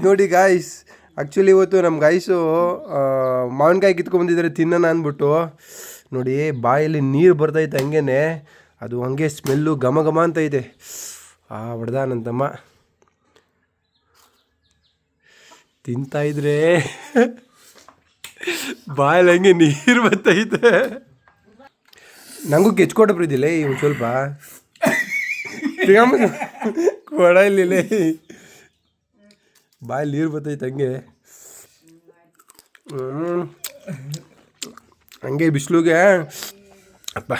ನೋಡಿ guys, actually ಇವತ್ತು ನಮ್ಮ ಗಾಯ್ಸು ಮಾವಿನಕಾಯಿ ಕಿತ್ಕೊಂಡ್ಬಂದಿದ್ದಾರೆ ತಿನ್ನೋಣ ಅಂದ್ಬಿಟ್ಟು. ನೋಡಿ ಬಾಯಲ್ಲಿ ನೀರು ಬರ್ತೈತೆ ಹಂಗೇ, ಅದು ಹಂಗೆ ಸ್ಮೆಲ್ಲು ಘಮ ಘಮ ಅಂತ ಇದೆ. ಹೊಡೆದ ನನ್ನ ತಮ್ಮ ತಿಂತಾಯಿದ್ರೆ ಬಾಯಲ್ಲಿ ಹಂಗೆ ನೀರು ಬರ್ತೈತೆ. ನನಗೂ ಕೆಚ್ಕೊಟ್ಟ ಪ್ರೀತಿಲ್ಲ ಒಂದು ಸ್ವಲ್ಪ ಕೊಡ ಇಲ್ಲ, ಬಾಯಲ್ಲಿ ನೀರು ಬರ್ತೈತೆ ಹಂಗೆ. ಹಂಗೆ ಬಿಸಿಲುಗೆ ಅಪ್ಪ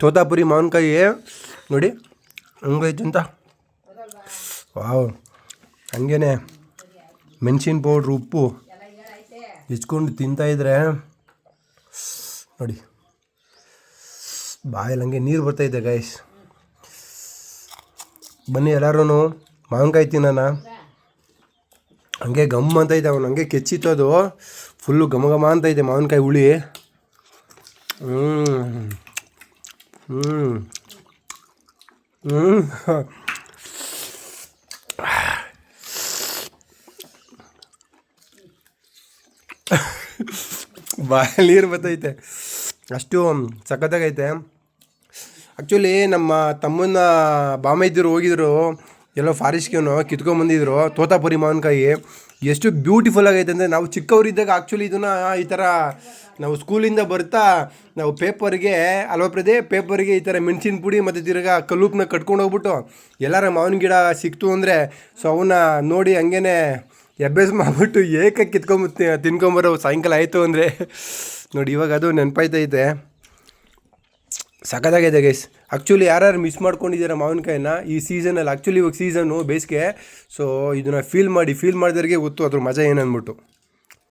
ತೋತಾಪುರಿ ಮಾವಿನಕಾಯಿ ನೋಡಿ ಹಂಗೈತೆ ಅಂತ. ವಾವ್, ಹಂಗೇ ಮೆಣಸಿನ ಪೌಡ್ರು ಉಪ್ಪು ಹೆಚ್ಕೊಂಡು ತಿಂತಾಯಿದ್ರೆ ನೋಡಿ ಬಾಯಲ್ಲಿ ಹಂಗೆ ನೀರು ಬರ್ತೈತೆ ಗೈಸ್. ಬನ್ನಿ ಎಲ್ಲರೂ ಮಾವಿನಕಾಯಿ ತಿನ್ನೋಣ. ಹಂಗೆ ಗಮ್ ಅಂತೈತೆ, ಅವನು ಹಂಗೆ ಕೆಚ್ಚಿತ್ತದು ಫುಲ್ಲು ಘಮ ಘಮ ಅಂತೈತೆ ಮಾವಿನಕಾಯಿ ಹುಳಿ. ಬಾಯಲ್ಲಿ ನೀರು ಬರ್ತೈತೆ, ಅಷ್ಟು ಸಖತ್ತಾಗೈತೆ. ಆ್ಯಕ್ಚುಲಿ ನಮ್ಮ ತಮ್ಮನ ಬಾಮೈದ್ದರು ಹೋಗಿದ್ರು ಎಲ್ಲೋ ಫಾರೆಸ್ಟ್ಗೇನೋ ಕಿತ್ಕೊಂಡ್ಬಂದಿದ್ರು ತೋತಾಪುರಿ ಮಾವಿನಕಾಯಿ. ಎಷ್ಟು ಬ್ಯೂಟಿಫುಲ್ ಆಗೈತೆ ಅಂದರೆ, ನಾವು ಚಿಕ್ಕವರಿದ್ದಾಗ ಆ್ಯಕ್ಚುಲಿ ಇದನ್ನು ಈ ಥರ ನಾವು ಸ್ಕೂಲಿಂದ ಬರ್ತಾ ನಾವು ಪೇಪರ್ಗೆ ಪೇಪರ್ಗೆ ಈ ಥರ ಮೆಣಸಿನ ಪುಡಿ ಮತ್ತು ತಿರ್ಗಾ ಕಲ್ಲುಪ್ಪನ್ನ ಕಟ್ಕೊಂಡು ಹೋಗ್ಬಿಟ್ಟು ಎಲ್ಲರ ಮಾವಿನ ಗಿಡ ಸಿಕ್ತು ಅಂದರೆ ಸೊ ಅವನ್ನ ನೋಡಿ ಹಂಗೇ ಎಬ್ಬೆಸ್ ಮಾಡಿಬಿಟ್ಟು ಏಕಕ್ಕೆ ತಿನ್ಕೊಂಬರೋ ಸಾಯಂಕಾಲ ಆಯಿತು ಅಂದರೆ ನೋಡಿ ಇವಾಗ ಅದು ನೆನಪಾಯ್ತೈತೆ. ಸಖತ್ತಾಗೈತೆ ಗೈಸ್. ಆ್ಯಕ್ಚುಲಿ ಯಾರ್ಯಾರು ಮಿಸ್ ಮಾಡ್ಕೊಂಡಿದ್ದೀರ ಮಾವಿನಕಾಯಿನ ಈ ಸೀಸನಲ್ಲಿ, ಆ್ಯಕ್ಚುಲಿ ಇವಾಗ ಸೀಸನ್ನು ಬೇಸಿಗೆ, ಸೊ ಇದನ್ನು ಫೀಲ್ ಮಾಡಿದವ್ರಿಗೆ ಗೊತ್ತು ಅದ್ರ ಮಜಾ ಏನಂದ್ಬಿಟ್ಟು.